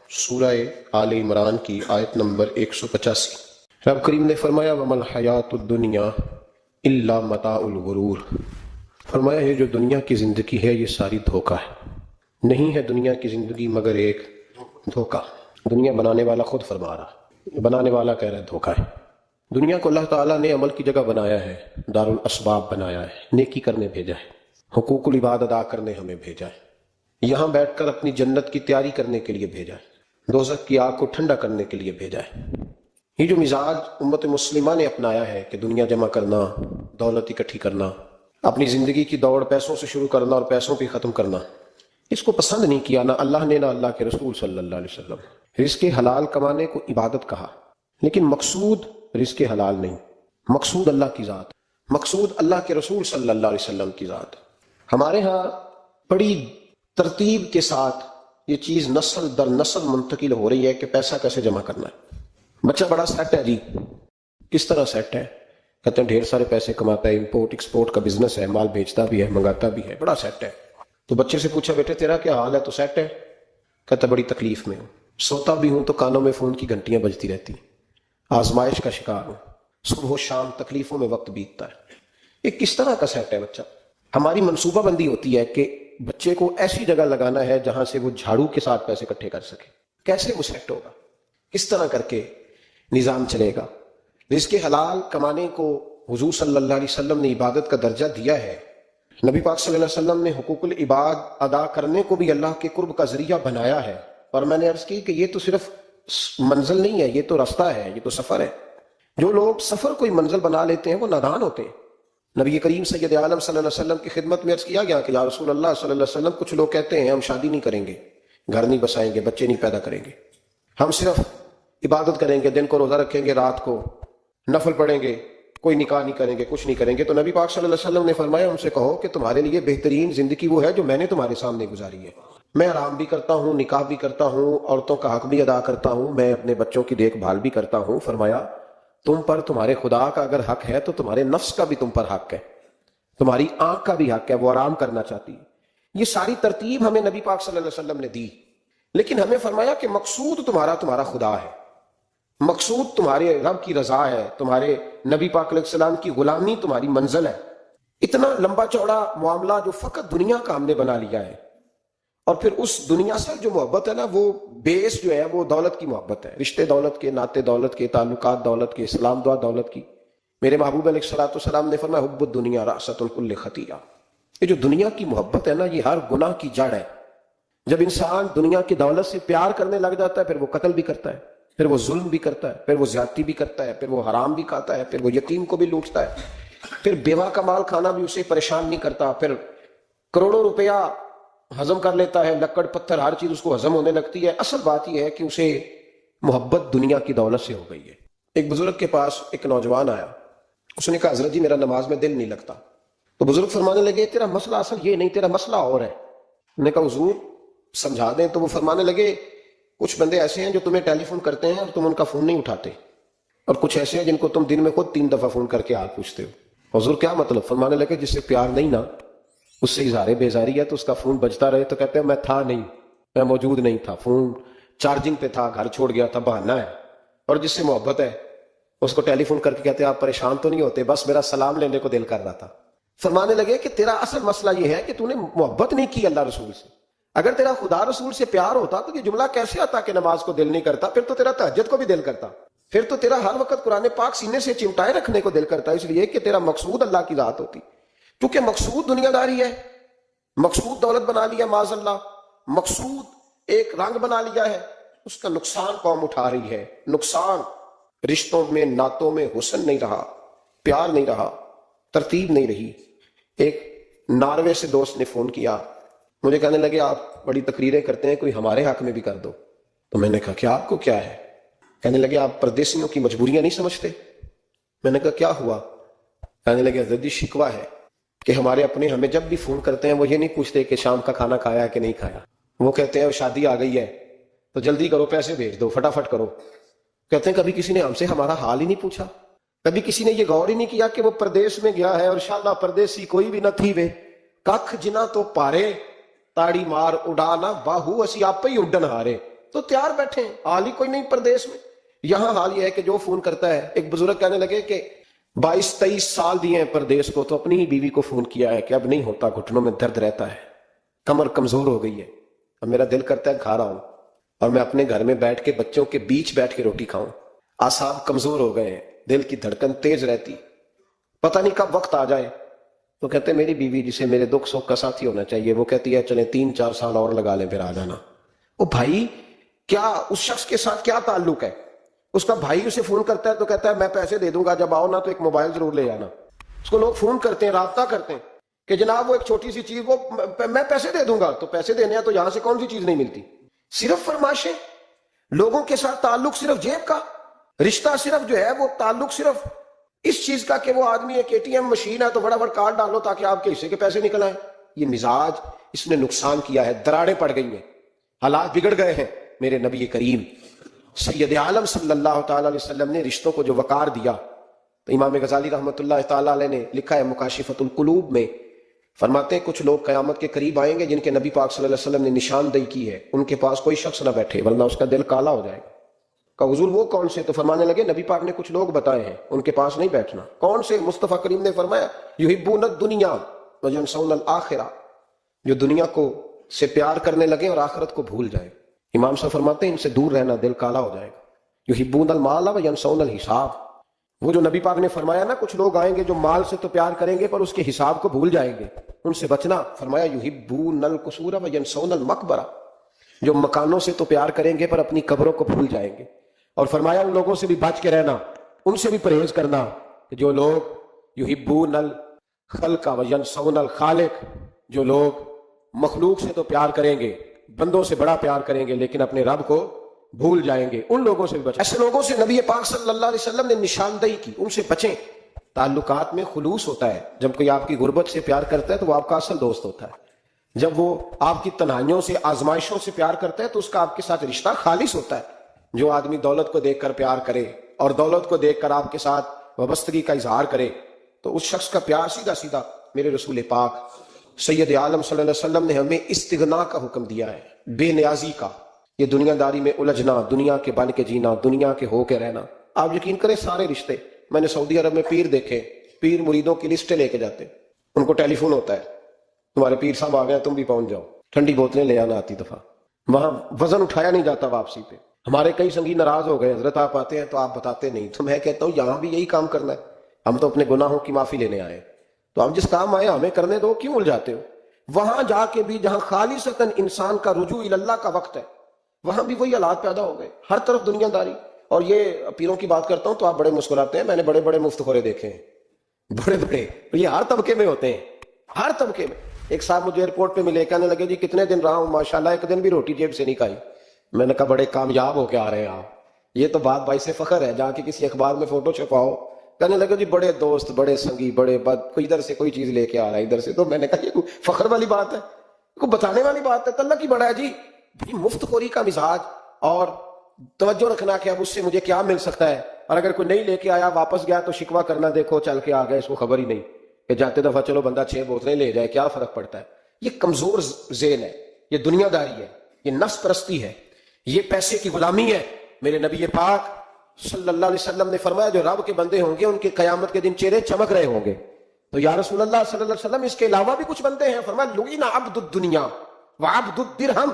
سورہ آل عمران کی آیت نمبر 185۔ رب کریم نے فرمایا وَمَا الْحَيَاةُ الدُّنْيَا إِلَّا مَتَاعُ الْغُرُورِ، فرمایا یہ جو دنیا کی زندگی ہے یہ ساری دھوکہ ہے، نہیں ہے دنیا کی زندگی مگر ایک دھوکہ۔ دنیا بنانے والا خود فرما رہا، بنانے والا کہہ رہا ہے دھوکہ ہے۔ دنیا کو اللہ تعالیٰ نے عمل کی جگہ بنایا ہے، دار الاسباب بنایا ہے، نیکی کرنے بھیجا ہے، حقوق العباد ادا کرنے ہمیں بھیجا ہے، یہاں بیٹھ کر اپنی جنت کی تیاری کرنے کے لیے بھیجا ہے، دوزخ کی آگ کو ٹھنڈا کرنے کے لیے بھیجا ہے۔ یہ جو مزاج امت مسلمہ نے اپنایا ہے کہ دنیا جمع کرنا، دولت اکٹھی کرنا، اپنی زندگی کی دوڑ پیسوں سے شروع کرنا اور پیسوں پہ ختم کرنا، اس کو پسند نہیں کیا نہ اللہ نے نہ اللہ کے رسول صلی اللہ علیہ وسلم۔ رزق حلال کمانے کو عبادت کہا، لیکن مقصود رزق حلال نہیں، مقصود اللہ کی ذات، مقصود اللہ کے رسول صلی اللہ علیہ وسلم کی ذات۔ ہمارے ہاں بڑی ترتیب کے ساتھ یہ چیز نسل در نسل منتقل ہو رہی ہے کہ پیسہ کیسے جمع کرنا ہے۔ بچہ بڑا سیٹ ہے جی، کس طرح سیٹ ہے؟ کہتے ہیں ڈھیر سارے پیسے کماتا ہے، امپورٹ ایکسپورٹ کا بزنس ہے، مال بیچتا بھی ہے، منگاتا بھی ہے، بڑا سیٹ ہے۔ تو بچے سے پوچھا بیٹے تیرا کیا حال ہے؟ تو سیٹ ہے؟ کہتا بڑی تکلیف میں ہوں، سوتا بھی ہوں تو کانوں میں فون کی گھنٹیاں بجتی رہتی، آزمائش کا شکار ہوں، صبح و شام تکلیفوں میں وقت بیتتا ہے۔ یہ کس طرح کا سیٹ ہے بچہ؟ ہماری منصوبہ بندی ہوتی ہے کہ بچے کو ایسی جگہ لگانا ہے جہاں سے وہ جھاڑو کے ساتھ پیسے اکٹھے کر سکے۔ کیسے وہ سیٹ ہوگا؟ کس طرح کر کے نظام چلے گا؟ رزق حلال کمانے کو حضور صلی اللہ علیہ وسلم نے عبادت کا درجہ دیا ہے، نبی پاک صلی اللہ علیہ وسلم نے حقوق العباد ادا کرنے کو بھی اللہ کے قرب کا ذریعہ بنایا ہے، اور میں نے عرض کی کہ یہ تو صرف منزل نہیں ہے، یہ تو رستہ ہے، یہ تو سفر ہے۔ جو لوگ سفر کوئی منزل بنا لیتے ہیں وہ نادان ہوتے ہیں۔ نبی کریم سید عالم صلی اللہ علیہ وسلم کی خدمت میں عرض کیا گیا کہ یا رسول اللہ صلی اللہ علیہ وسلم، کچھ لوگ کہتے ہیں ہم شادی نہیں کریں گے، گھر نہیں بسائیں گے، بچے نہیں پیدا کریں گے، ہم صرف عبادت کریں گے، دن کو روزہ رکھیں گے، رات کو نفل پڑھیں گے، کوئی نکاح نہیں کریں گے، کچھ نہیں کریں گے۔ تو نبی پاک صلی اللہ علیہ وسلم نے فرمایا ان سے کہو کہ تمہارے لیے بہترین زندگی وہ ہے جو میں نے تمہارے سامنے گزاری ہے۔ میں آرام بھی کرتا ہوں، نکاح بھی کرتا ہوں، عورتوں کا حق بھی ادا کرتا ہوں، میں اپنے بچوں کی دیکھ بھال بھی کرتا ہوں۔ فرمایا تم پر تمہارے خدا کا اگر حق ہے تو تمہارے نفس کا بھی تم پر حق ہے، تمہاری آنکھ کا بھی حق ہے، وہ آرام کرنا چاہتی ہے۔ یہ ساری ترتیب ہمیں نبی پاک صلی اللہ علیہ وسلم نے دی، لیکن ہمیں فرمایا کہ مقصود تمہارا خدا ہے، مقصود تمہارے رب کی رضا ہے، تمہارے نبی پاک علیہ السلام کی غلامی تمہاری منزل ہے۔ اتنا لمبا چوڑا معاملہ جو فقط دنیا کا ہم نے بنا لیا ہے، اور پھر اس دنیا سے جو محبت ہے نا، وہ بیس جو ہے وہ دولت کی محبت ہے، رشتے دولت کے، ناطے دولت کے، تعلقات دولت کے، اسلام دعا دولت کی۔ میرے محبوب علیہ الصلوۃ والسلام نے فرمایا حب الدنیا رأسۃ کل خطیئہ، یہ جو دنیا کی محبت ہے نا یہ ہر گناہ کی جڑ ہے۔ جب انسان دنیا کی دولت سے پیار کرنے لگ جاتا ہے پھر وہ قتل بھی کرتا ہے، پھر وہ ظلم بھی کرتا ہے، پھر وہ زیادتی بھی کرتا ہے، پھر وہ حرام بھی کھاتا ہے، پھر وہ یتیم کو بھی لوٹتا ہے، پھر بیوہ کا مال کھانا بھی اسے پریشان نہیں کرتا، پھر کروڑوں روپیہ ہضم کر لیتا ہے، لکڑ پتھر ہر چیز اس کو ہضم ہونے لگتی ہے۔ اصل بات یہ ہے کہ اسے محبت دنیا کی دولت سے ہو گئی ہے۔ ایک بزرگ کے پاس ایک نوجوان آیا، اس نے کہا حضرت جی میرا نماز میں دل نہیں لگتا۔ تو بزرگ فرمانے لگے تیرا مسئلہ اصل یہ نہیں، تیرا مسئلہ اور ہے۔ میں نے کہا حضور سمجھا دیں۔ تو وہ فرمانے لگے کچھ بندے ایسے ہیں جو تمہیں ٹیلی فون کرتے ہیں اور تم ان کا فون نہیں اٹھاتے، اور کچھ ایسے ہیں جن کو تم دن میں خود 3 دفعہ فون کر کے حال پوچھتے ہو۔ حضور کیا مطلب؟ فرمانے لگے جس سے پیار نہیں نا، اس سے اظہار بیزاری ہے، تو اس کا فون بجتا رہے تو کہتے ہیں میں تھا نہیں، میں موجود نہیں تھا، فون چارجنگ پہ تھا، گھر چھوڑ گیا تھا، بہانہ ہے۔ اور جس سے محبت ہے اس کو ٹیلی فون کر کے کہتے ہیں آپ پریشان تو نہیں ہوتے، بس میرا سلام لینے کو دل کر رہا تھا۔ فرمانے لگے کہ تیرا اصل مسئلہ یہ ہے کہ تو نے محبت نہیں کی اللہ رسول سے۔ اگر تیرا خدا رسول سے پیار ہوتا تو یہ جملہ کیسے آتا کہ نماز کو دل نہیں کرتا؟ پھر تو تیرا تہجد کو بھی دل کرتا، پھر تو تیرا ہر وقت قرآن پاک سینے سے چمٹائے رکھنے کو دل کرتا، اس لیے کہ تیرا مقصود اللہ کی ذات ہوتی۔ کیونکہ مقصود دنیا داری ہے، مقصود دولت بنا لیا معاذ اللہ، مقصود ایک رنگ بنا لیا ہے، اس کا نقصان قوم اٹھا رہی ہے۔ نقصان رشتوں میں، نعتوں میں حسن نہیں رہا، پیار نہیں رہا، ترتیب نہیں رہی۔ ایک ناروے سے دوست نے فون کیا، مجھے کہنے لگے آپ بڑی تقریریں کرتے ہیں، کوئی ہمارے حق میں بھی کر دو۔ تو میں نے کہا کہ آپ کو کیا ہے؟ کہنے لگے آپ پردیسیوں کی مجبوریاں نہیں سمجھتے۔ میں نے کہا کیا ہوا؟ کہنے لگے حضرت جی شکوہ ہے کہ ہمارے اپنے ہمیں جب بھی فون کرتے ہیں وہ یہ نہیں پوچھتے کہ شام کا کھانا کھایا ہے کہ نہیں کھایا، وہ کہتے ہیں شادی آ گئی ہے تو جلدی کرو، پیسے بھیج دو، فٹافٹ کرو۔ کہتے ہیں کبھی کسی نے ہم سے ہمارا حال ہی نہیں پوچھا، کبھی کسی نے یہ غور ہی نہیں کیا کہ وہ پردیس میں گیا ہے اور انشاءاللہ پردیسی کوئی بھی نہ تھی وے ککھ جنا تو پارے تاڑی مار اڑانا باہو اسی آپ ہی اڈن ہارے۔ تو تیار بیٹھے ہیں، حال ہی کوئی نہیں پردیس میں۔ یہاں حال یہ ہے کہ جو فون کرتا ہے، ایک بزرگ کہنے لگے کہ 22-23 سال دیے ہیں پردیس کو، تو اپنی ہی بیوی کو فون کیا ہے کہ اب نہیں ہوتا، گھٹنوں میں درد رہتا ہے، کمر کمزور ہو گئی ہے، اب میرا دل کرتا ہے کھا رہا ہوں اور میں اپنے گھر میں بیٹھ کے بچوں کے بیچ بیٹھ کے روٹی کھاؤں، اعصاب کمزور ہو گئے ہیں، دل کی دھڑکن تیز رہتی، پتہ نہیں کب وقت آ جائے۔ تو کہتے ہیں میری بیوی جسے میرے دکھ سکھ کا ساتھی ہونا چاہیے، وہ کہتی ہے چلیں 3-4 سال اور لگا لیں پھر آ جانا۔ او بھائی، کیا اس شخص کے ساتھ کیا تعلق ہے؟ اس کا بھائی اسے فون کرتا ہے تو کہتا ہے میں پیسے دے دوں گا، جب آؤ نا تو ایک موبائل ضرور لے آنا۔ اس کو لوگ فون کرتے ہیں، رابطہ کرتے ہیں کہ جناب وہ ایک چھوٹی سی چیز، وہ میں پیسے دے دوں گا، تو پیسے دینے ہیں تو یہاں سے کون سی چیز نہیں ملتی؟ صرف فرمائشیں، لوگوں کے ساتھ تعلق صرف جیب کا، رشتہ صرف جو ہے وہ تعلق صرف اس چیز کا کہ وہ آدمی ایک ATM مشین ہے تو بڑا بڑا کارڈ ڈالو تاکہ آپ کے حصے کے پیسے نکل آئیں۔ یہ مزاج اس نے نقصان کیا ہے، دراڑیں پڑ گئی ہیں، حالات بگڑ گئے ہیں۔ میرے نبی کریم سید عالم صلی اللہ تعالی علیہ وسلم نے رشتوں کو جو وقار دیا، تو امام غزالی رحمۃ اللہ تعالی علیہ نے لکھا ہے مکاشفۃ القلوب میں، فرماتے ہیں کچھ لوگ قیامت کے قریب آئیں گے جن کے نبی پاک صلی اللہ علیہ وسلم نے نشاندہی کی ہے، ان کے پاس کوئی شخص نہ بیٹھے ورنہ اس کا دل کالا ہو جائے گا۔ کہ حضور وہ کون سے؟ تو فرمانے لگے نبی پاک نے کچھ لوگ بتائے ہیں، ان کے پاس نہیں بیٹھنا۔ کون سے؟ مصطفیٰ کریم نے فرمایا یحبون الدنیا وینسون الآخرہ، جو دنیا کو سے پیار کرنے لگے اور آخرت کو بھول جائے۔ امام صاحب فرماتے ہیں ان سے دور رہنا، دل کالا ہو جائے گا۔ یحبون المال وینسون الحساب، وہ جو نبی پاک نے فرمایا نا کچھ لوگ آئیں گے جو مال سے تو پیار کریں گے پر اس کے حساب کو بھول جائیں گے، ان سے بچنا۔ فرمایا یحبون القصور وینسون المقبرہ، جو مکانوں سے تو پیار کریں گے پر اپنی قبروں کو بھول جائیں گے۔ اور فرمایا ان لوگوں سے بھی بچ کے رہنا، ان سے بھی پرہیز کرنا کہ جو لوگ یحبون الخلق وینسون الخالق، جو لوگ مخلوق سے تو پیار کریں گے، بندوں سے بڑا پیار کریں گے لیکن اپنے رب کو بھول جائیں گے، ان لوگوں سے بھی بچیں۔ ایسے لوگوں سے نبی پاک صلی اللہ علیہ وسلم نے نشاندہی کی، ان سے بچیں۔ تعلقات میں خلوص ہوتا ہے، جب کوئی آپ کی غربت سے پیار کرتا ہے تو وہ آپ کا اصل دوست ہوتا ہے، جب وہ آپ کی تنہائیوں سے آزمائشوں سے پیار کرتا ہے تو اس کا آپ کے ساتھ رشتہ خالص ہوتا ہے۔ جو آدمی دولت کو دیکھ کر پیار کرے اور دولت کو دیکھ کر آپ کے ساتھ وابستگی کا اظہار کرے تو اس شخص کا پیار سیدھا سیدھا میرے رسول پاک سید عالم صلی اللہ علیہ وسلم نے ہمیں استغنا کا حکم دیا ہے، بے نیازی کا۔ یہ دنیا داری میں الجھنا، دنیا کے بن کے جینا، دنیا کے ہو کے رہنا، آپ یقین کریں سارے رشتے، میں نے سعودی عرب میں پیر دیکھے، پیر مریدوں کی لسٹیں لے کے جاتے، ان کو ٹیلی فون ہوتا ہے تمہارے پیر صاحب آ گئے تم بھی پہنچ جاؤ، ٹھنڈی بوتلیں لے آنا آتی دفعہ، وہاں وزن اٹھایا نہیں جاتا واپسی پہ۔ ہمارے کئی سنگی ناراض ہو گئے، حضرت آپ آتے ہیں تو آپ بتاتے نہیں، تو میں کہتا ہوں یہاں بھی یہی کام کرنا ہے، ہم تو اپنے گناہوں کی معافی لینے آئے، تو ہم جس کام آئے ہمیں کرنے دو، کیوں الجھاتے ہو؟ وہاں جا کے بھی جہاں خالصتاً انسان کا رجوع اللہ کا وقت ہے، وہاں بھی وہی حالات پیدا ہو گئے، ہر طرف دنیا داری۔ اور یہ پیروں کی بات کرتا ہوں تو آپ بڑے مسکراتے ہیں، میں نے بڑے بڑے مفت خورے دیکھے ہیں، بڑے بڑے، یہ ہر طبقے میں ہوتے ہیں، ہر طبقے میں۔ ایک صاحب مجھے ایئرپورٹ پہ ملے، کہنے لگے جی کتنے دن رہا ہوں، ماشاءاللہ ایک دن بھی روٹی جیب سے نہیں کھائی۔ میں نے کہا بڑے کامیاب ہو کے آ رہے ہیں آپ، یہ تو بات باعث فخر ہے، جا کے کسی اخبار میں فوٹو چھپاؤ۔ کہنے لگے جی بڑے دوست، بڑے سنگی، بڑے کوئی ادھر سے کوئی چیز لے کے آ رہا ہے ادھر سے، تو میں نے کہا یہ کوئی فخر والی بات ہے، کوئی بتانے والی بات ہے؟ اللہ کی بڑا ہے جی، مفت خوری کا مزاج، اور توجہ رکھنا کہ اب اس سے مجھے کیا مل سکتا ہے، اور اگر کوئی نہیں لے کے آیا واپس گیا تو شکوہ کرنا دیکھو چل کے آ گئے، اس کو خبر ہی نہیں کہ جاتے دفعہ چلو بندہ 6 بوتلیں لے جائے، کیا فرق پڑتا ہے؟ یہ کمزور ذہن ہے، یہ دنیا داری ہے، یہ نفس پرستی ہے، یہ پیسے کی غلامی ہے۔ میرے نبی پاک صلی اللہ علیہ وسلم نے فرمایا جو رب کے بندے ہوں گے ان کے قیامت کے دن چہرے چمک رہے ہوں گے۔ تو یا رسول اللہ صلی اللہ علیہ وسلم اس کے علاوہ بھی کچھ بندے ہیں؟ فرمایا لعن عبد الدنیا وعبد الدرہم،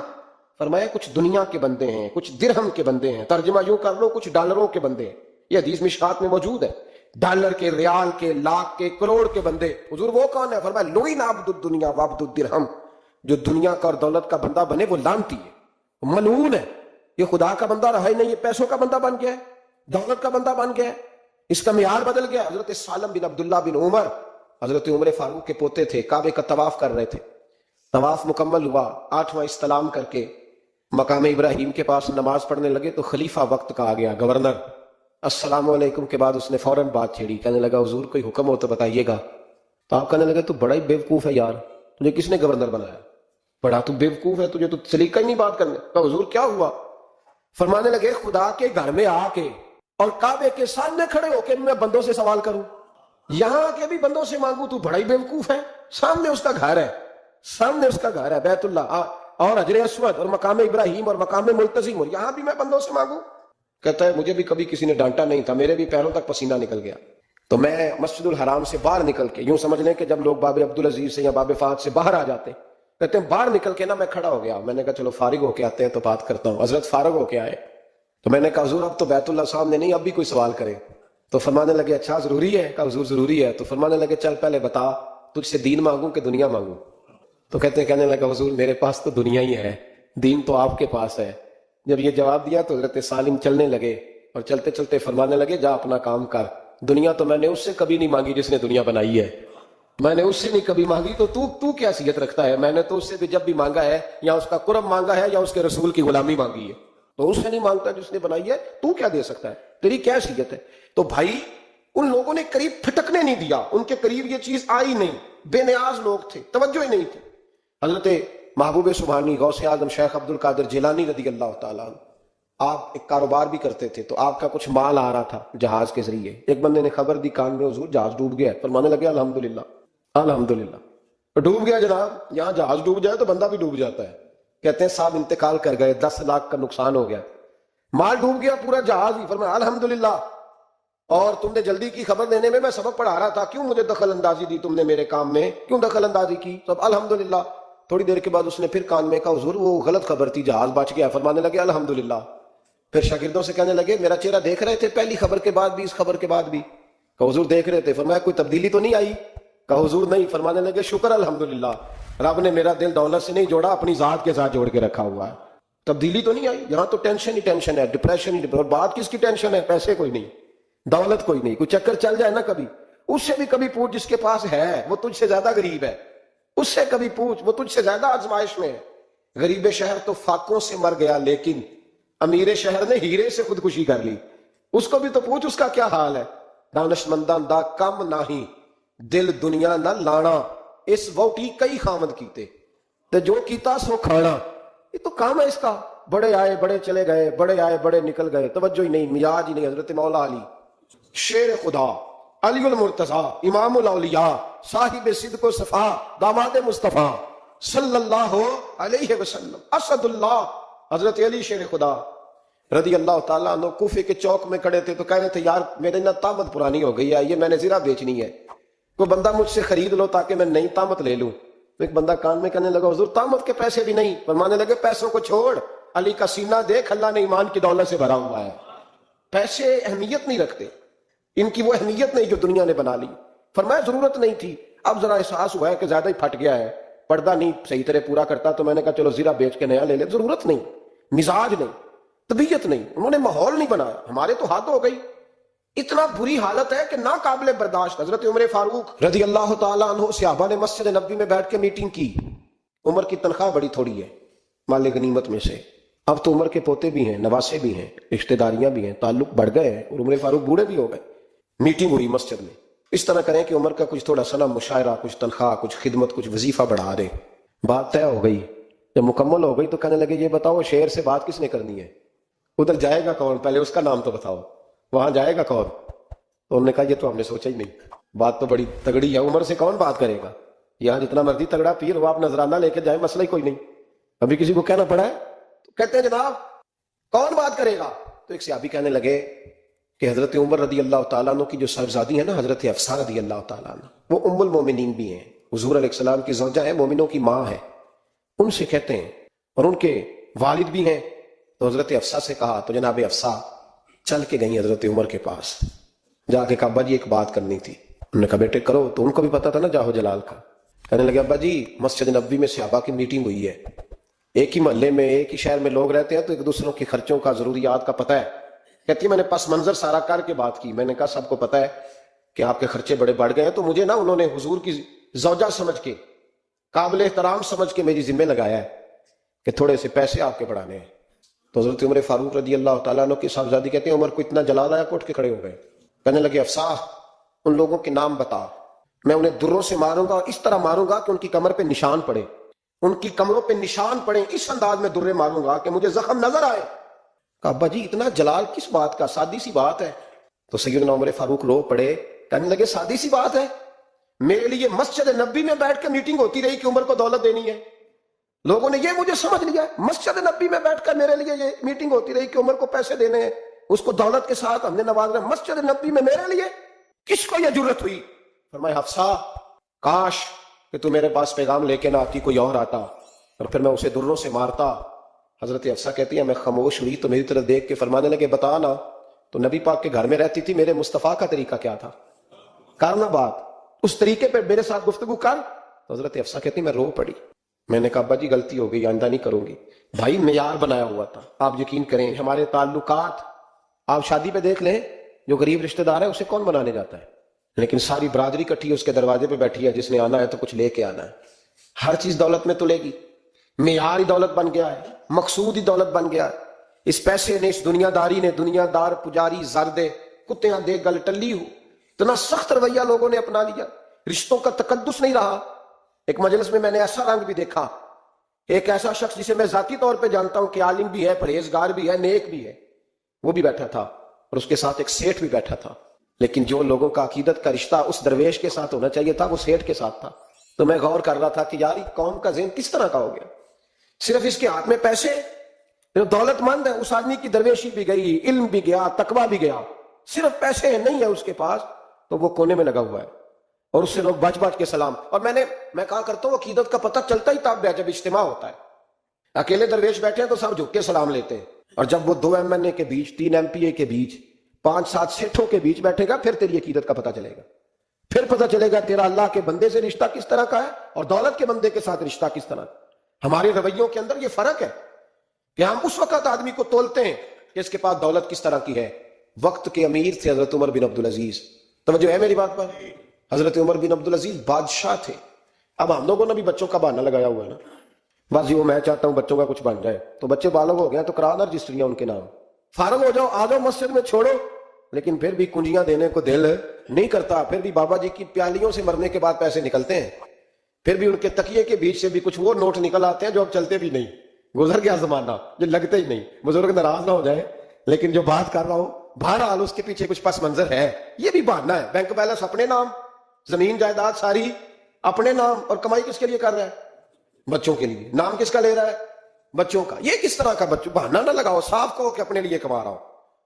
فرمایا کچھ دنیا کے بندے ہیں، کچھ درہم کے بندے ہیں، ترجمہ یوں کر لو کچھ ڈالروں کے بندے ہیں۔ یہ حدیث مشکات میں موجود ہے، ڈالر کے، ریال کے، لاکھ کے، کروڑ کے بندے۔ حضور وہ کون ہے؟ فرمایا لعن عبد الدنیا وعبد الدرہم، جو دنیا کا اور دولت کا بندہ بنے وہ لعنتی ہے، ملعون ہے۔ یہ خدا کا بندہ رہا ہی نہیں، یہ پیسوں کا بندہ بن گیا ہے، دولت کا بندہ بن گیا ہے، اس کا معیار بدل گیا۔ حضرت سالم بن عبداللہ بن عمر، حضرت عمر فاروق کے پوتے تھے، کعبے کا طواف کر رہے تھے، طواف مکمل ہوا، 8واں استلام کر کے مقام ابراہیم کے پاس نماز پڑھنے لگے تو خلیفہ وقت کا آ گیا، گورنر، السلام علیکم کے بعد اس نے فوراً بات چھیڑی، کہنے لگا حضور کوئی حکم ہو تو بتائیے گا۔ تو آپ کہنے لگے تو بڑا ہی بیوقوف ہے یار، تجھے کس نے گورنر بنایا؟ بڑا تو بیوقوف ہے، تجھے تو سلیقہ ہی نہیں بات کرنے کا۔ حضور کیا ہوا؟ فرمانے لگے خدا کے گھر میں آ کے اور کعبے کے سامنے کھڑے ہو کے میں بندوں سے سوال کروں، یہاں آ کے بھی بندوں سے مانگوں، تو بڑا ہی بیوقوف ہے، سامنے اس کا گھر ہے، سامنے اس کا گھر ہے بیت اللہ، اور حجر اسود اور مقام ابراہیم اور مقام ملتزم، اور یہاں بھی میں بندوں سے مانگوں؟ کہتا ہے مجھے بھی کبھی کسی نے ڈانٹا نہیں تھا، میرے بھی پیروں تک پسینہ نکل گیا، تو میں مسجد الحرام سے باہر نکل کے، یوں سمجھ لیں کہ جب لوگ باب عبدالعزیز سے یا باب فہد سے باہر آ جاتے، کہتے ہیں باہر نکل کے نا میں کھڑا ہو گیا، میں نے کہا چلو فارغ ہو کے آتے ہیں تو بات کرتا ہوں۔ حضرت فارغ ہو کے آئے تو میں نے کہا حضور اب تو بیت اللہ سامنے نہیں، اب بھی کوئی سوال کرے؟ تو فرمانے لگے اچھا ضروری ہے؟ کہا حضور ضروری ہے۔ تو فرمانے لگے چل پہلے بتا تجھ سے دین مانگوں کہ دنیا مانگوں؟ تو کہنے لگا حضور میرے پاس تو دنیا ہی ہے، دین تو آپ کے پاس ہے۔ جب یہ جواب دیا تو حضرت سالم چلنے لگے اور چلتے چلتے فرمانے لگے جا اپنا کام کر، دنیا تو میں نے اس سے کبھی نہیں مانگی جس نے دنیا بنائی ہے، میں نے اس سے نہیں کبھی مانگی، تو تو کیا حیثیت رکھتا ہے؟ میں نے تو اس سے بھی جب بھی مانگا ہے یا اس کا قرب مانگا ہے یا اس کے رسول کی غلامی مانگی ہے، تو اس سے نہیں مانگتا جس نے بنائی ہے، تو کیا دے سکتا ہے؟ تیری کیا حیثیت ہے؟ تو بھائی ان لوگوں نے قریب پھٹکنے نہیں دیا، ان کے قریب یہ چیز آئی نہیں، بے نیاز لوگ تھے، توجہ ہی نہیں تھی۔ حضرت محبوب سبحانی غوث اعظم شیخ عبد القادر جیلانی رضی اللہ تعالیٰ عنہ، آپ ایک کاروبار بھی کرتے تھے، تو آپ کا کچھ مال آ رہا تھا جہاز کے ذریعے، ایک بندے نے خبر دی کان میں حضور جہاز ڈوب گیا ہے، فرمانے لگے الحمدللہ الحمدللہ۔ ڈوب گیا جناب، یہاں جہاز ڈوب جائے تو بندہ بھی ڈوب جاتا ہے۔ کہتے ہیں صاحب انتقال کر گئے، 10 لاکھ کا نقصان ہو گیا، مال ڈوب گیا پورا جہاز ہی، فرمایا الحمدللہ، اور تم نے جلدی کی خبر دینے میں سبق پڑھا رہا تھا، کیوں مجھے دخل اندازی دی تم نے میرے کام میں، کیوں دخل اندازی کی؟ سب الحمدللہ۔ تھوڑی دیر کے بعد اس نے پھر کان میں کہا حضور وہ غلط خبر تھی، جہاز بچ گیا، فرمانے لگے الحمدللہ۔ پھر شاگردوں سے کہنے لگے میرا چہرہ دیکھ رہے تھے پہلی خبر کے بعد بھی، اس خبر کے بعد بھی؟ کہا حضور دیکھ رہے تھے۔ فرمایا کوئی تبدیلی تو نہیں آئی؟ کہا حضور نہیں۔ فرمانے لگے شکر الحمدللہ، رب نے میرا دل دولت سے نہیں جوڑا، اپنی ذات کے ساتھ جوڑ کے رکھا ہوا ہے، تبدیلی تو نہیں آئی۔ یہاں تو ٹینشن ہی ٹینشن ہے، ڈپریشن ہی، اور بات کس کی ٹینشن ہے؟ پیسے کوئی نہیں، دولت کوئی نہیں، کوئی چکر چل جائے نا کبھی، اس سے بھی کبھی پوچھ جس کے پاس ہے، وہ تجھ سے زیادہ غریب ہے، اس سے کبھی پوچھ، وہ تجھ سے زیادہ آزمائش میں ہے۔ غریب شہر تو فاقوں سے مر گیا، لیکن امیر شہر نے ہیرے سے خودکشی کر لی، اس کو بھی تو پوچھ اس کا کیا حال ہے۔ دانش مندان دا کم نہیں، دل دنیا نہ لانا، اس ووٹی کئی خامد کیتے تے جو کیتا سو کھانا۔ یہ تو کام ہے اس کا، بڑے آئے بڑے چلے گئے، بڑے آئے بڑے نکل گئے، توجہ ہی نہیں، مزاج ہی نہیں۔ حضرت مولا علی شیر خدا، علی المرتضی، امام الاولیاء، صاحب صدق و صفا، داماد مصطفیٰ صلی اللہ علیہ وسلم، اسد اللہ، حضرت علی شیر خدا رضی اللہ تعالیٰ عنہ کوفے کے چوک میں کھڑے تھے، تو کہہ رہے تھے یار میرے نا طامت پرانی ہو گئی ہے، یہ میں نے زرہ بیچنی ہے، کوئی بندہ مجھ سے خرید لو تاکہ میں نئی طامت لے لوں۔ ایک بندہ کان میں کہنے لگا حضور طامت کے پیسے بھی نہیں۔ فرمانے لگے پیسوں کو چھوڑ، علی کا سینہ دیکھ، اللہ نے ایمان کی دولت سے بھرا ہوا ہے۔ پیسے اہمیت نہیں رکھتے، ان کی وہ اہمیت نہیں جو دنیا نے بنا لی۔ فرمایا ضرورت نہیں تھی، اب ذرا احساس ہوا ہے کہ زیادہ ہی پھٹ گیا ہے، پردہ نہیں صحیح طرح پورا کرتا، تو میں نے کہا چلو زیرہ بیچ کے نیا لے لے۔ ضرورت نہیں، مزاج نہیں، طبیعت نہیں، انہوں نے ماحول نہیں بنایا۔ ہمارے تو حد ہو گئی، اتنا بری حالت ہے کہ ناقابل برداشت۔ حضرت عمر فاروق رضی اللہ تعالیٰ عنہ، صحابہ نے مسجد نبوی میں بیٹھ کے میٹنگ کی۔ عمر کی تنخواہ بڑی تھوڑی ہے مال غنیمت میں سے، اب تو عمر کے پوتے بھی ہیں، نواسے بھی ہیں، رشتہ داریاں بھی ہیں، تعلق بڑھ گئے ہیں، اور عمر فاروق بوڑھے بھی ہو گئے۔ میٹنگ ہوئی مسجد میں، اس طرح کریں کہ عمر کا کچھ تھوڑا سا نا مشاعرہ، کچھ تنخواہ، کچھ خدمت، کچھ وظیفہ بڑھا دیں۔ بات طے ہو گئی، جب مکمل ہو گئی تو کہنے لگے یہ بتاؤ شعر سے بات کس نے کرنی ہے؟ ادھر جائے گا کون؟ پہلے اس کا نام تو بتاؤ، وہاں جائے گا کون؟ تو انہوں نے کہا یہ تو ہم نے سوچا ہی نہیں، بات تو بڑی تگڑی ہے، عمر سے کون بات کرے گا؟ یہاں جتنا مرضی تگڑا پیر ہو، آپ نذرانہ لے کے جائیں، مسئلہ ہی کوئی نہیں۔ ابھی کسی کو کہنا پڑا ہے تو کہتے ہیں جناب کون بات کرے گا؟ تو ایک صحابی کہنے لگے کہ حضرت عمر رضی اللہ تعالیٰ عنہ کی جو صاحبزادی ہے نا، حضرت حفصہ رضی اللہ تعالیٰ عنہ، وہ ام المومنین بھی ہیں، حضور علیہ السلام کی زوجہ ہے، مومنوں کی ماں ہے، ان سے کہتے ہیں، اور ان کے والد بھی ہیں۔ تو حضرت حفصہ سے کہا، تو جناب حفصہ چل کے گئی حضرت عمر کے پاس، جا کے کہا ابا جی ایک بات کرنی تھی۔ انہوں نے کہا بیٹے کرو، تو ان کو بھی پتا تھا نا جاہو جلال کا۔ کہنے لگے ابا جی مسجد نبوی میں صحابہ کی میٹنگ ہوئی ہے، ایک ہی محلے میں ایک ہی شہر میں لوگ رہتے ہیں، تو ایک دوسروں کے خرچوں کا، ضروریات کا پتہ ہے۔ کہتی میں نے پس منظر سارا کر کے بات کی، میں نے کہا سب کو پتہ ہے کہ آپ کے خرچے بڑے بڑھ گئے ہیں، تو مجھے نا انہوں نے حضور کی زوجہ سمجھ کے، قابل احترام سمجھ کے میری ذمہ لگایا ہے کہ تھوڑے سے پیسے آپ کے بڑھانے ہیں۔ تو حضرت عمر فاروق رضی اللہ تعالیٰ عنہ کی صاحبزادی کہتے ہیں عمر کو اتنا جلال آیا کہ اٹھ کے کھڑے ہو گئے، کہنے لگے حفصہ ان لوگوں کے نام بتا، میں انہیں دروں سے ماروں گا، اس طرح ماروں گا کہ ان کی کمر پہ نشان پڑے، ان کی کمروں پہ نشان پڑے، اس انداز میں درے ماروں گا کہ مجھے زخم نظر آئے۔ کہا ابا جی اتنا جلال کس بات کا، سادی سی بات ہے۔ تو سیدنا عمر فاروق رو پڑے، کہنے لگے سادی سی بات ہے، میرے لیے مسجد نبی میں بیٹھ کے میٹنگ ہوتی رہی کہ عمر کو دولت دینی ہے، لوگوں نے یہ مجھے سمجھ لیا ہے، مسجد نبی میں بیٹھ کر میرے لیے یہ میٹنگ ہوتی رہی کہ عمر کو پیسے دینے ہیں، اس کو دولت کے ساتھ ہم نے نوازنا، مسجد نبی میں میرے لیے کس کو یہ جرت ہوئی؟ فرمایا حفصہ کاش کہ تو میرے پاس پیغام لے کے نہ آتی، کوئی اور آتا اور پھر میں اسے دروں سے مارتا۔ حضرت حفصہ کہتی ہے میں خاموش ہوئی تو میری طرف دیکھ کے فرمانے لگے بتا نا تو نبی پاک کے گھر میں رہتی تھی، میرے مصطفیٰ کا طریقہ کیا تھا، کرنا بات اس طریقے پہ میرے ساتھ گفتگو کر۔ تو حضرت حفصہ کہتی میں رو پڑی، میں نے کہا ابا جی غلطی ہو گئی، آئندہ نہیں کروں گی۔ بھائی معیار بنایا ہوا تھا، آپ یقین کریں ہمارے تعلقات آپ شادی پہ دیکھ لیں، جو غریب رشتہ دار ہے اسے کون بنانے جاتا ہے، لیکن ساری برادری کٹھی اس کے دروازے پہ بیٹھی ہے، جس نے آنا ہے تو کچھ لے کے آنا ہے، ہر چیز دولت میں تلے گی، معیار ہی دولت بن گیا ہے، مقصود ہی دولت بن گیا ہے۔ اس پیسے نے، اس دنیا داری نے، دنیا دار پجاری زردے کتےاں دے گل ٹلی ہو، اتنا سخت رویہ لوگوں نے اپنا لیا، رشتوں کا تقدس نہیں رہا۔ ایک مجلس میں نے ایسا رنگ بھی دیکھا، ایک ایسا شخص جسے میں ذاتی طور پہ جانتا ہوں کہ عالم بھی ہے، پرہیزگار بھی ہے، نیک بھی ہے، وہ بھی بیٹھا تھا اور اس کے ساتھ ایک سیٹھ بھی بیٹھا تھا، لیکن جو لوگوں کا عقیدت کا رشتہ اس درویش کے ساتھ ہونا چاہیے تھا وہ سیٹھ کے ساتھ تھا۔ تو میں غور کر رہا تھا کہ یار قوم کا ذہن کس طرح کا ہو گیا، صرف اس کے ہاتھ میں پیسے، جو دولت مند ہے اس آدمی کی درویشی بھی گئی، علم بھی گیا، تقویٰ بھی گیا، صرف پیسے نہیں ہے اس کے پاس تو وہ کونے میں لگا ہوا ہے اور اس سے لوگ بچ بچ کے سلام۔ اور میں کہا کرتا ہوں عقیدت کا پتہ چلتا ہی تب ہے جب اجتماع ہوتا ہے، اکیلے درویش بیٹھے ہیں تو سب جھک کے سلام لیتے ہیں، اور جب وہ 2 MNA کے بیچ، 3 MPA کے بیچ، 5-7 سیٹھوں کے بیچ بیٹھے گا پھر تیری عقیدت کا پتہ چلے گا، پھر پتہ چلے گا تیرا اللہ کے بندے سے رشتہ کس طرح کا ہے اور دولت کے بندے کے ساتھ رشتہ کس طرح کا۔ ہمارے رویوں کے اندر یہ فرق ہے کہ ہم اس وقت آدمی کو تولتے ہیں کہ اس کے پاس دولت کس طرح کی ہے۔ وقت کے امیر تھے حضرت عمر بن عبدالعزیز، توجہ ہے میری بات پر؟ حضرت عمر بن عبدالعزیز بادشاہ تھے۔ اب ہم لوگوں نے بھی بچوں کا بہانہ لگایا ہوا ہے نا، بس وہ میں چاہتا ہوں بچوں کا کچھ بن جائے، تو بچے بالغ ہو گئے تو کرا نا رجسٹریاں ان کے نام، فارغ ہو جاؤ، آ جاؤ مسجد میں چھوڑو، لیکن پھر بھی کنجیاں دینے کو دل نہیں کرتا، پھر بھی بابا جی کی پیالیوں سے مرنے کے بعد پیسے نکلتے ہیں، پھر بھی ان کے تکیے کے بیچ سے بھی کچھ وہ نوٹ نکل آتے ہیں جو اب چلتے بھی نہیں، گزر گیا زمانہ، جو لگتے ہی نہیں، بزرگ ناراض نہ ہو جائے، لیکن جو بات کر رہا ہوں بہرحال اس کے پیچھے کچھ پس منظر ہے۔ یہ بھی بہانہ ہے، بینک بیلنس اپنے نام، زمین جائیداد ساری اپنے نام، اور کمائی کس کے لیے کر رہا ہے؟ بچوں کے لیے۔ نام کس کا لے رہا ہے؟ بچوں کا۔ یہ کس طرح کا بچوں؟ بہانہ نہ لگاؤ، صاف کہو کہ اپنے لیے کما رہا ہوں،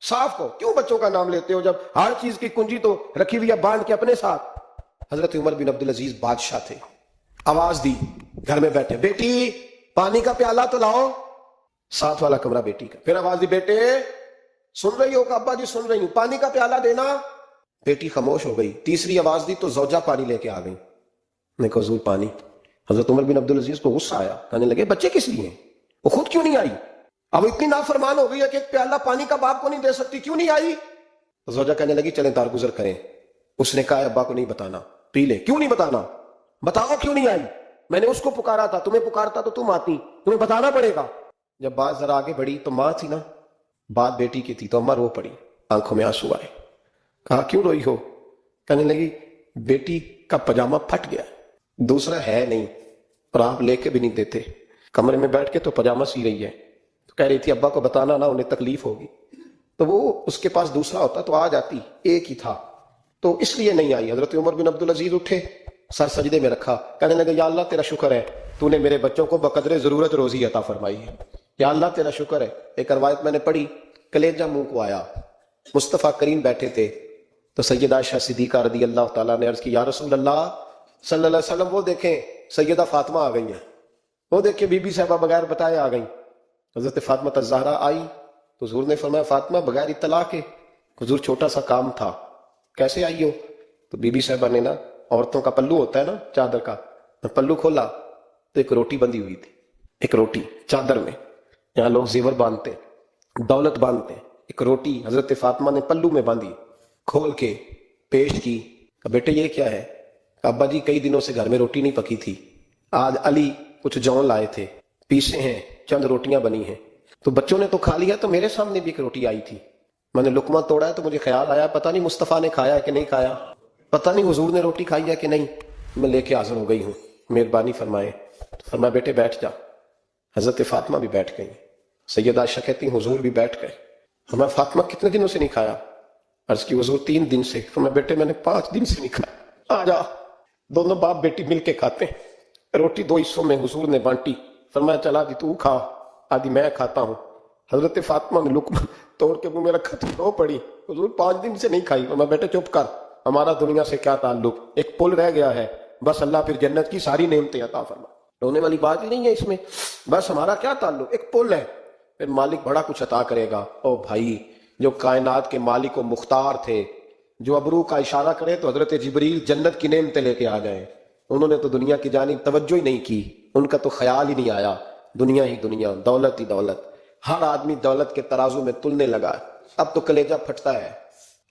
صاف کہو، کیوں بچوں کا نام لیتے ہو جب ہر چیز کی کنجی تو رکھی ہوئی ہے باندھ کے اپنے ساتھ۔ حضرت عمر بن عبدالعزیز بادشاہ تھے، آواز دی، گھر میں بیٹھے، بیٹی پانی کا پیالہ تو لاؤ، ساتھ والا کمرہ بیٹی کا، پھر آواز دی، بیٹے سن رہی ہو کہ ابا جی سن رہی ہوں، پانی کا پیالہ دینا۔ بیٹی خاموش ہو گئی، تیسری آواز دی تو زوجہ پانی لے کے آ گئی، نے کہا حضور پانی۔ حضرت عمر بن عبدالعزیز کو غصہ آیا، کہنے لگے بچے کس لیے ہیں، وہ خود کیوں نہیں آئی؟ اب اتنی نافرمان ہو گئی ہے کہ ایک پیالہ پانی کا باپ کو نہیں دے سکتی، کیوں نہیں آئی؟ تو زوجہ کہنے لگی چلیں درگزر کریں۔ اس نے کہا ابا کو نہیں بتانا، پی لے۔ کیوں نہیں بتانا؟ بتاؤ کیوں نہیں آئی؟ میں نے اس کو پکارا تھا، تمہیں پکارتا تو تم آتی، تمہیں بتانا پڑے گا۔ جب بات ذرا آگے بڑھی تو ماں تھی نا، بات بیٹی کی تھی تو اماں رو پڑی، آنکھوں میں آنسو آئے۔ کہا کیوں روئی ہو؟ کہنے لگی بیٹی کا پاجامہ پھٹ گیا، دوسرا ہے نہیں اور آپ لے کے بھی نہیں دیتے، کمرے میں بیٹھ کے تو پاجامہ سی رہی ہے، تو کہہ رہی تھی ابا کو بتانا نا، انہیں تکلیف ہوگی، تو وہ اس کے پاس دوسرا ہوتا تو آ جاتی، ایک ہی تھا تو اس لیے نہیں آئی۔ حضرت عمر بن عبدالعزیز اٹھے، سر سجدے میں رکھا، کہنے لگے یا اللہ تیرا شکر ہے تو نے میرے بچوں کو بقدر ضرورت روزی عطا فرمائی ہے، یا اللہ تیرا شکر ہے۔ ایک روایت میں نے پڑھی، کلیجہ منہ کو آیا، مصطفیٰ کریم بیٹھے تھے تو سیدہ عائشہ صدیقہ رضی اللہ تعالیٰ نے عرض کی یا رسول اللہ صلی اللہ علیہ وسلم، وہ دیکھیں سیدہ فاطمہ آ گئی ہیں، وہ دیکھیں بی بی صاحبہ بغیر بتائے آ گئیں۔ حضرت فاطمہ الزہرا آئی تو حضور نے فرمایا فاطمہ بغیر اطلاع کے؟ حضور چھوٹا سا کام تھا۔ کیسے آئی ہو؟ تو بی بی صاحبہ نے نا، عورتوں کا پلو ہوتا ہے نا چادر کا، پلو کھولا تو ایک روٹی بندھی ہوئی تھی، ایک روٹی چادر میں، یہاں لوگ زیور باندھتے دولت باندھتے، ایک روٹی حضرت فاطمہ نے پلو میں باندھی، کھول کے پیش کی، بیٹے یہ کیا ہے؟ ابا جی کئی دنوں سے گھر میں روٹی نہیں پکی تھی، آج علی کچھ جون لائے تھے، پیسے ہیں، چند روٹیاں بنی ہیں، تو بچوں نے تو کھا لیا، تو میرے سامنے بھی ایک روٹی آئی تھی، میں نے لقمہ توڑا ہے تو مجھے خیال آیا پتہ نہیں مصطفیٰ نے کھایا ہے کہ نہیں کھایا، پتہ نہیں حضور نے روٹی کھائی ہے کہ نہیں، میں لے کے حاضر ہو گئی ہوں، مہربانی فرمائے۔ فرمایا بیٹے بیٹھ جا۔ حضرت فاطمہ بھی بیٹھ گئی، سیدہ عائشہ کہتی ہیں حضور بھی بیٹھ گئے۔ فرمایا فاطمہ کتنے دنوں سے نہیں کھایا؟ عرض کی حضور 3 دن سے۔ فرمایا بیٹے میں نے 5 دن سے نہیں کھایا، آ جا۔ دونوں باپ بیٹی مل کے کھاتے ہیں، روٹی 2 حصوں میں حضور نے بانٹی، فرمایا چلا دی تو کھا، آدھی میں کھاتا ہوں۔ حضرت فاطمہ نے لقمہ توڑ کے منہ میں رکھا تو رو پڑی، حضور 5 دن سے نہیں کھائی۔ میں بیٹے چپ کر، ہمارا دنیا سے کیا تعلق، ایک پل رہ گیا ہے، بس اللہ پھر جنت کی ساری نعمتیں عطا فرما، رونے والی بات ہی نہیں ہے اس میں، بس ہمارا کیا تعلق، ایک پل ہے، پھر مالک بڑا کچھ عطا کرے گا۔ او بھائی، جو کائنات کے مالک و مختار تھے، جو ابرو کا اشارہ کرے تو حضرت جبریل جنت کی نعمتیں لے کے آ جائیں، انہوں نے تو دنیا کی جانب توجہ ہی نہیں کی، ان کا تو خیال ہی نہیں آیا، دنیا ہی دنیا، دولت ہی دولت، ہر آدمی دولت کے ترازو میں تلنے لگا۔ اب تو کلیجہ پھٹتا ہے،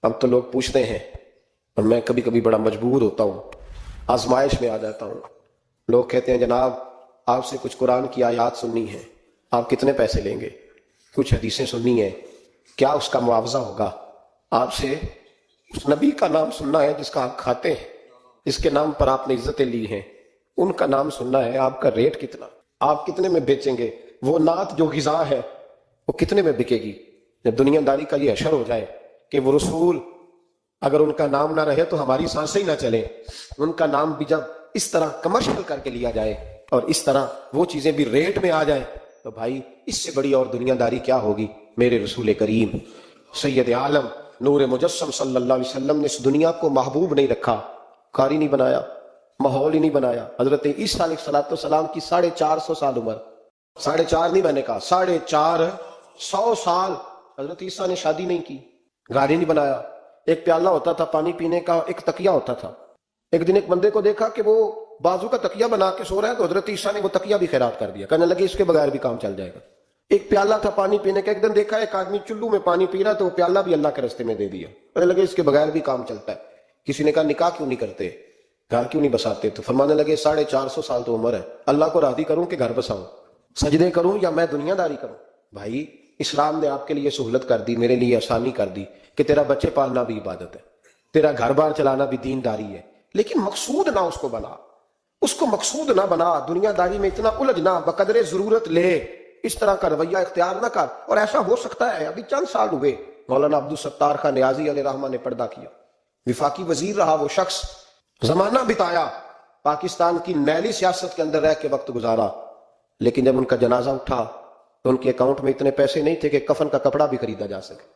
اب تو لوگ پوچھتے ہیں، اور میں کبھی کبھی بڑا مجبور ہوتا ہوں، آزمائش میں آ جاتا ہوں۔ لوگ کہتے ہیں جناب آپ سے کچھ قرآن کی آیات سننی ہے، آپ کتنے پیسے لیں گے؟ کچھ حدیثیں سننی ہیں، کیا اس کا معاوضہ ہوگا؟ آپ سے اس نبی کا نام سننا ہے جس کا آپ کھاتے ہیں، جس کے نام پر آپ نے عزتیں لی ہیں، ان کا نام سننا ہے، آپ کا ریٹ کتنا، آپ کتنے میں بیچیں گے؟ وہ نعت جو غذا ہے وہ کتنے میں بکے گی؟ جب دنیا داری کا یہ حشر ہو جائے کہ وہ رسول اگر ان کا نام نہ رہے تو ہماری سانسیں ہی نہ چلیں، ان کا نام بھی جب اس طرح کمرشل کر کے لیا جائے اور اس طرح وہ چیزیں بھی ریٹ میں آ جائیں تو بھائی اس سے بڑی اور دنیا داری کیا ہوگی؟ میرے رسول کریم سید عالم نور مجسم صلی اللہ علیہ وسلم نے اس دنیا کو محبوب نہیں رکھا، کاری نہیں بنایا، ماحول ہی نہیں بنایا۔ حضرت عیسیٰ علیہ السلام کی 450 سال عمر، 4.5 نہیں، میں نے کہا 450 سال حضرت عیسیٰ نے شادی نہیں کی، گاڑی نہیں بنایا، ایک پیالہ ہوتا تھا پانی پینے کا، ایک تکیہ ہوتا تھا۔ ایک دن ایک بندے کو دیکھا کہ وہ بازو کا تکیہ بنا کے سو رہا ہے تو حضرت عیسیٰ نے وہ تکیہ بھی خیرات کر دیا، کہنے لگے اس کے بغیر بھی کام چل جائے گا۔ ایک پیالہ تھا پانی پینے کا، ایک دن دیکھا ایک آدمی چلو میں پانی پی رہا تو وہ پیالہ بھی اللہ کے راستے میں دے دیا، کہنے لگے اس کے بغیر بھی کام چلتا ہے۔ کسی نے کہا نکاح کیوں نہیں کرتے، گھر کیوں نہیں بساتے؟ تو فرمانے لگے 450 سال تو عمر ہے، اللہ کو راضی کروں کہ گھر بساؤں، سجدے کروں یا میں دنیا داری کروں؟ بھائی اسلام نے آپ کے لیے سہولت کر دی، میرے لیے آسانی کر دی کہ تیرا بچے پالنا بھی عبادت ہے، تیرا گھر بار چلانا بھی دینداری ہے، لیکن مقصود نہ اس کو بنا، اس کو مقصود نہ بنا، دنیا داری میں اتنا الجھ نہ، بقدر ضرورت لے، اس طرح کا رویہ اختیار نہ کر۔ اور ایسا ہو سکتا ہے، ابھی چند سال ہوئے مولانا عبدالستار خان نیازی علیہ رحمہ نے پردہ کیا، وفاقی وزیر رہا وہ شخص، زمانہ بتایا، پاکستان کی نیلی سیاست کے اندر رہ کے وقت گزارا، لیکن جب ان کا جنازہ اٹھا تو ان کے اکاؤنٹ میں اتنے پیسے نہیں تھے کہ کفن کا کپڑا بھی خریدا جا سکے،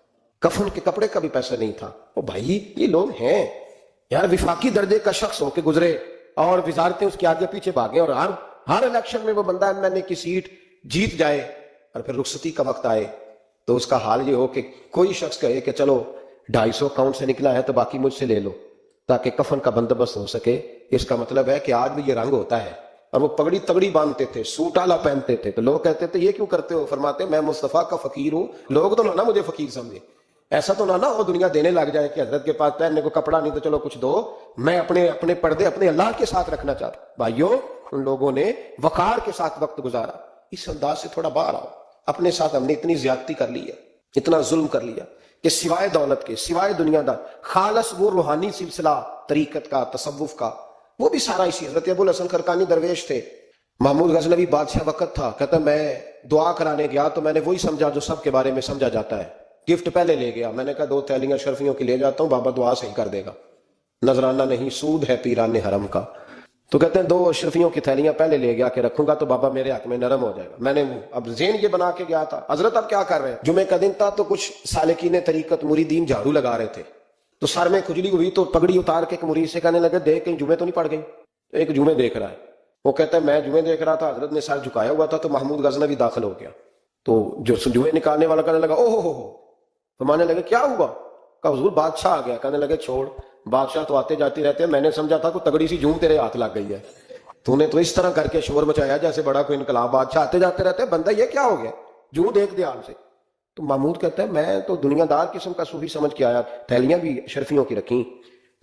کفن کے کپڑے کا بھی پیسہ نہیں تھا۔ او بھائی یہ لوگ ہیں یار، وفاقی درجے کا شخص ہو کے گزرے اور وزارتیں اس کے آگے پیچھے بھاگیں، اور ہر الیکشن میں وہ بندہ ایم کی سیٹ جیت جائے، اور پھر رخصتی کا وقت آئے تو اس کا حال یہ ہو کہ کوئی شخص کہے کہ چلو 250 اکاؤنٹ سے نکلا ہے تو باقی مجھ سے لے لو تاکہ کفن کا بندوبست ہو سکے۔ اس کا مطلب ہے کہ آج بھی یہ رنگ ہوتا ہے۔ اور وہ پگڑی تگڑی باندھتے تھے، سوٹ آلا پہنتے تھے، تو لوگ کہتے تھے یہ کیوں کرتے ہو؟ فرماتے میں مصطفیٰ کا فقیر ہوں، لوگ تو نہ مجھے فقیر سمجھے، ایسا تو نہ ہو دنیا دینے لگ جائے کہ حضرت کے پاس پہننے کو کپڑا نہیں تو چلو کچھ دو، میں اپنے پردے اپنے اللہ کے ساتھ رکھنا چاہتا ہوں۔ بھائیو، ان لوگوں نے وقار کے ساتھ وقت گزارا۔ اس انداز سے تھوڑا باہر آؤ، اپنے ساتھ ہم نے اتنی زیادتی کر لی ہے، اتنا ظلم کر لیا کہ سوائے دولت کے، سوائے دنیا دار، خالص وہ روحانی سلسلہ طریقت کا، تصوف کا، وہ بھی سارا اسی۔ حضرت ابو الحسن خرقانی درویش تھے، محمود غزنوی بادشاہ وقت تھا، کہتا میں دعا کرانے گیا تو میں نے وہی سمجھا جو سب کے بارے میں سمجھا جاتا ہے، گفٹ پہلے لے گیا، میں نے کہا 2 تھیلیاں شرفیوں کی لے جاتا ہوں، بابا دعا صحیح کر دے گا، نذرانہ نہیں سود ہے پیران حرم کا۔ تو کہتے ہیں 2 اشرفیوں کی تھیلیاں پہلے لے گیا کہ رکھوں گا تو بابا میرے حق میں نرم ہو جائے گا۔ میں نے اب ذہن یہ بنا کے گیا تھا، حضرت اب کیا کر رہے ہیں؟ جمعے کا دن تھا تو کچھ سالکین طریقت مریدین جھاڑو لگا رہے تھے، تو سر میں کھجلی ہوئی تو پگڑی اتار کے ایک مرید سے کہنے لگے دیکھ کہیں جمعے تو نہیں پڑ گئی؟ تو ایک جمعے دیکھ رہا ہے، وہ کہتا ہے میں جمعے دیکھ رہا تھا، حضرت نے سر جھکایا ہوا تھا تو محمود غزنوی داخل ہو گیا، تو جو جمعے نکالنے والا کہنے لگا اوہ ہو، فرمانے لگے کیا ہوا؟ کہا حضور بادشاہ آ گیا۔ کہنے لگے چھوڑ، بادشاہ تو آتے جاتے رہتے ہیں، میں نے سمجھا تھا کوئی تگڑی سی جوں تیرے ہاتھ لگ گئی ہے، تو نے تو اس طرح کر کے شور مچایا جیسے بڑا کوئی انقلاب، بادشاہ آتے جاتے رہتے ہیں، بندہ یہ کیا ہو گیا، جوں دیکھ دیا حال سے۔ تو محمود کہتا ہے میں تو دنیا دار قسم کا صوفی سمجھ کے آیا، تھیلیاں بھی شرفیوں کی رکھیں،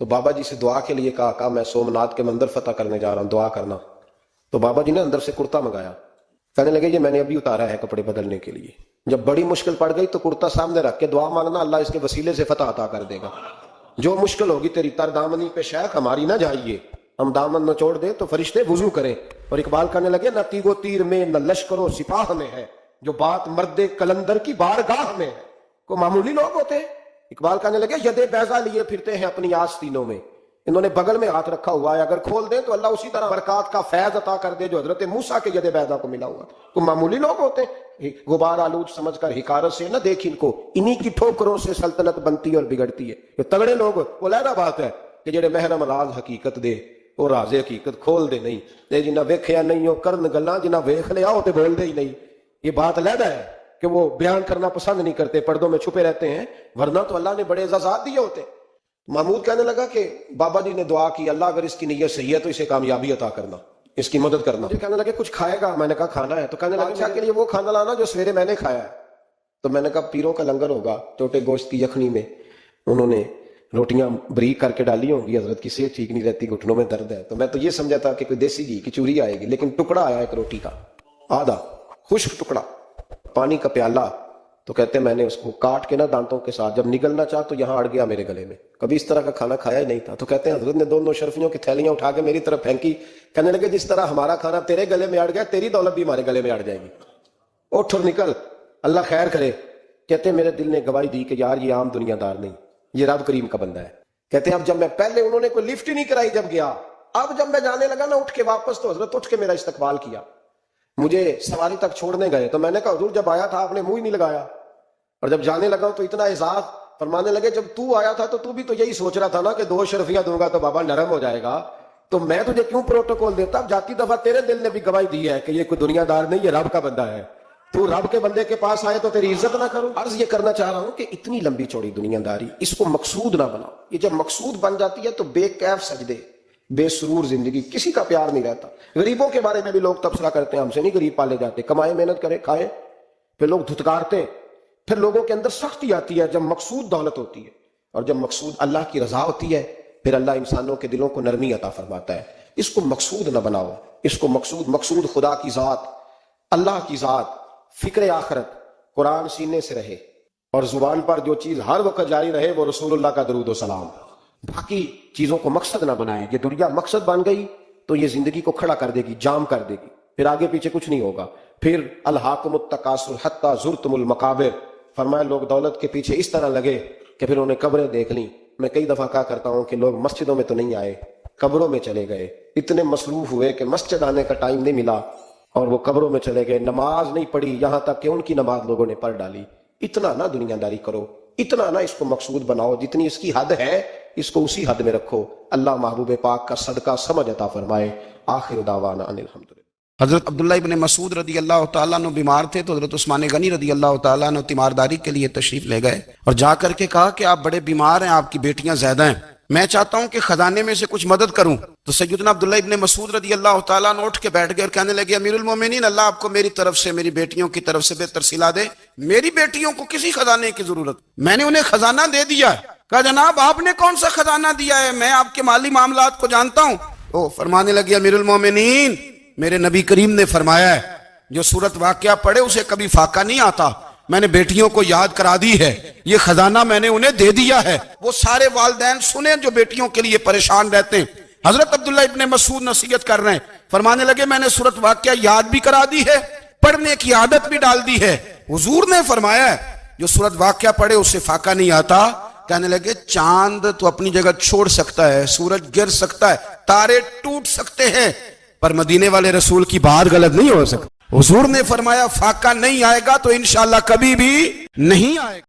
تو بابا جی سے دعا کے لیے کہا میں سومناتھ کے مندر فتح کرنے جا رہا ہوں، دعا کرنا۔ تو بابا جی نے اندر سے کرتا منگایا، کہنے لگے یہ میں نے ابھی اتارا ہے کپڑے بدلنے کے لیے، جب بڑی مشکل پڑ گئی تو کرتا سامنے رکھ کے دعا مانگنا، اللہ اس کے وسیلے سے فتح عطا کر دے گا۔ جو مشکل ہوگی تیری تر دامنی پہ شیخ ہماری نہ جائیے، ہم دامن نہ چھوڑ دیں تو فرشتے وضو کریں۔ اور اقبال کہنے لگے نہ تیگ و تیر میں نہ لشکر و سپاہ میں ہے، جو بات مرد کلندر کی بارگاہ میں ہے۔ کو معمولی لوگ ہوتے ہیں؟ اقبال کہنے لگے یدے بیضا لیے پھرتے ہیں اپنی آستینوں میں، انہوں نے بغل میں ہاتھ رکھا ہوا ہے, اگر کھول دیں تو اللہ اسی طرح برکات کا فیض عطا کر دے جو حضرت موسیٰ کے ید بیضا کو ملا ہوا. تو معمولی لوگ ہوتے ہیں, غبار آلود سمجھ کر حکارت سے نہ دیکھ ان کو, انہی کی ٹھوکروں سے سلطنت بنتی اور بگڑتی ہے. جو تگڑے لوگ وہ علیحدہ بات ہے کہ جڑے محرم راز حقیقت دے وہ راز حقیقت کھول دے نہیں, جنہ ویکھیا نہیں ہو کرن گلاں, جنہ ویکھ لیا ہو تے بول دے ہی نہیں. یہ بات علیحدہ ہے کہ وہ بیان کرنا پسند نہیں کرتے, پردوں میں چھپے رہتے ہیں, ورنہ تو اللہ نے بڑے اعزازات دیے ہوتے. محمود کہنے لگا کہ بابا جی نے دعا کی, اللہ اگر اس کی نیت صحیح ہے تو اسے کامیابی عطا کرنا, اس کی مدد کرنا. کہنے لگے کچھ کھائے گا؟ میں نے کہا کھانا ہے. تو کہنے لگا اچھا کے لیے وہ کھانا لانا جو سویرے میں نے کھایا ہے. تو میں نے کہا پیروں کا لنگر ہوگا, ٹوٹے گوشت کی یخنی میں انہوں نے روٹیاں بریک کر کے ڈالی ہوں گی, حضرت کی صحت ٹھیک نہیں رہتی, گھٹنوں میں درد ہے. تو میں تو یہ سمجھا تھا کہ کوئی دیسی گھی کی چوری آئے گی, لیکن ٹکڑا آیا ایک روٹی کا, آدھا خشک ٹکڑا, پانی کا پیالہ. تو کہتے ہیں میں نے اس کو کاٹ کے نا دانتوں کے ساتھ, جب نگلنا چاہ تو یہاں اڑ گیا میرے گلے میں, کبھی اس طرح کا کھانا کھایا ہی نہیں تھا. تو کہتے ہیں حضرت نے دونوں شرفیوں کی تھیلیاں اٹھا کے میری طرف پھینکی, کہنے لگے جس طرح ہمارا کھانا تیرے گلے میں اڑ گیا, تیری دولت بھی ہمارے گلے میں اڑ جائے گی, اٹھ اور نکل, اللہ خیر کرے. کہتے ہیں میرے دل نے گواہی دی کہ یار یہ عام دنیا دار نہیں, یہ رب کریم کا بندہ ہے. کہتے ہیں اب جب میں پہلے انہوں نے کوئی لفٹ ہی نہیں کرائی جب گیا, اب جب میں جانے لگا نا اٹھ کے واپس, تو حضرت اٹھ کے میرا استقبال کیا, مجھے سواری تک چھوڑنے گئے. تو میں نے کہا حضور جب آیا تھا آپ نے منہ ہی نہیں لگایا, اور جب جانے لگا تو اتنا اعزاز. فرمانے لگے جب تو آیا تھا تو بھی تو یہی سوچ رہا تھا نا کہ 2 شرفیاں دوں گا تو بابا نرم ہو جائے گا, تو میں تجھے کیوں پروٹوکول دیتا. اب جاتی دفعہ تیرے دل نے بھی گواہی دی ہے کہ یہ کوئی دنیا دار نہیں, یہ رب کا بندہ ہے, تو رب کے بندے کے پاس آئے تو تیری عزت نہ کروں. عرض یہ کرنا چاہ رہا ہوں کہ اتنی لمبی چوڑی دنیا داری اس کو مقصود نہ بناؤ. یہ جب مقصود بن جاتی ہے تو بے کیف سجدے, بے سرور زندگی, کسی کا پیار نہیں رہتا. غریبوں کے بارے میں بھی لوگ تبصرہ کرتے ہیں, ہم سے نہیں غریب پالے جاتے, کمائے محنت کرے کھائے, پھر لوگ دھتکارتے. پھر لوگوں کے اندر سختی آتی ہے جب مقصود دولت ہوتی ہے, اور جب مقصود اللہ کی رضا ہوتی ہے پھر اللہ انسانوں کے دلوں کو نرمی عطا فرماتا ہے. اس کو مقصود نہ بناؤ, اس کو مقصود خدا کی ذات, اللہ کی ذات, فکر آخرت, قرآن سینے سے رہے, اور زبان پر جو چیز ہر وقت جاری رہے وہ رسول اللہ کا درود و سلام. باقی چیزوں کو مقصد نہ بنائیں. یہ دنیا مقصد بن گئی تو یہ زندگی کو کھڑا کر دے گی, جام کر دے گی, پھر آگے پیچھے کچھ نہیں ہوگا. پھر الہاکم التکاثر حتی زرتم المقابر, فرمایا لوگ دولت کے پیچھے اس طرح لگے کہ پھر انہوں نے قبریں دیکھ لیں. میں کئی دفعہ کہا کرتا ہوں کہ لوگ مسجدوں میں تو نہیں آئے, قبروں میں چلے گئے. اتنے مصروف ہوئے کہ مسجد آنے کا ٹائم نہیں ملا, اور وہ قبروں میں چلے گئے, نماز نہیں پڑھی, یہاں تک کہ ان کی نماز لوگوں نے پڑھ ڈالی. اتنا نہ دنیا داری کرو, اتنا نہ اس کو مقصود بناؤ, جتنی اس کی حد ہے اس کو اسی حد میں رکھو. اللہ محبوب پاک کا صدقہ سمجھ عطا فرمائے. آخر دعوانا ان الحمدللہ. حضرت عبداللہ ابن مسعود رضی اللہ تعالیٰ عنہ بیمار تھے تو حضرت عثمان غنی رضی اللہ تعالیٰ عنہ تیمارداری کے لیے تشریف لے گئے, اور جا کر کے کہا کہ آپ بڑے بیمار ہیں, آپ کی بیٹیاں زیادہ ہیں, میں چاہتا ہوں کہ خزانے میں سے کچھ مدد کروں. تو سیدنا عبداللہ ابن مسعود رضی اللہ تعالیٰ عنہ اٹھ کے بیٹھ گئے اور کہنے لگے امیر المومنین, اللہ آپ کو میری طرف سے, میری بیٹیوں کی طرف سے بہتر صلہ دے. میری بیٹیوں کو کسی خزانے کی ضرورت, میں نے انہیں خزانہ دے دیا ہے. کہا جناب آپ نے کون سا خزانہ دیا ہے, میں آپ کے مالی معاملات کو جانتا ہوں. فرمانے لگے امیر المومنین, میرے نبی کریم نے فرمایا ہے جو سورت واقعہ پڑھے اسے کبھی فاقہ نہیں آتا. میں نے بیٹیوں کو یاد کرا دی ہے, یہ خزانہ میں نے انہیں دے دیا ہے. وہ سارے والدین سنیں جو بیٹیوں کے لیے پریشان رہتے ہیں. حضرت عبداللہ ابن مسعود نصیحت کر رہے ہیں, فرمانے لگے میں نے سورت واقعہ یاد بھی کرا دی ہے, پڑھنے کی عادت بھی ڈال دی ہے. حضور نے فرمایا ہے جو سورت واقعہ پڑھے اسے فاقہ نہیں آتا. کہنے لگے چاند تو اپنی جگہ چھوڑ سکتا ہے, سورج گر سکتا ہے, تارے ٹوٹ سکتے ہیں, پر مدینے والے رسول کی بات غلط نہیں ہو سکتی. حضور نے فرمایا فاقہ نہیں آئے گا تو انشاءاللہ کبھی بھی نہیں آئے گا.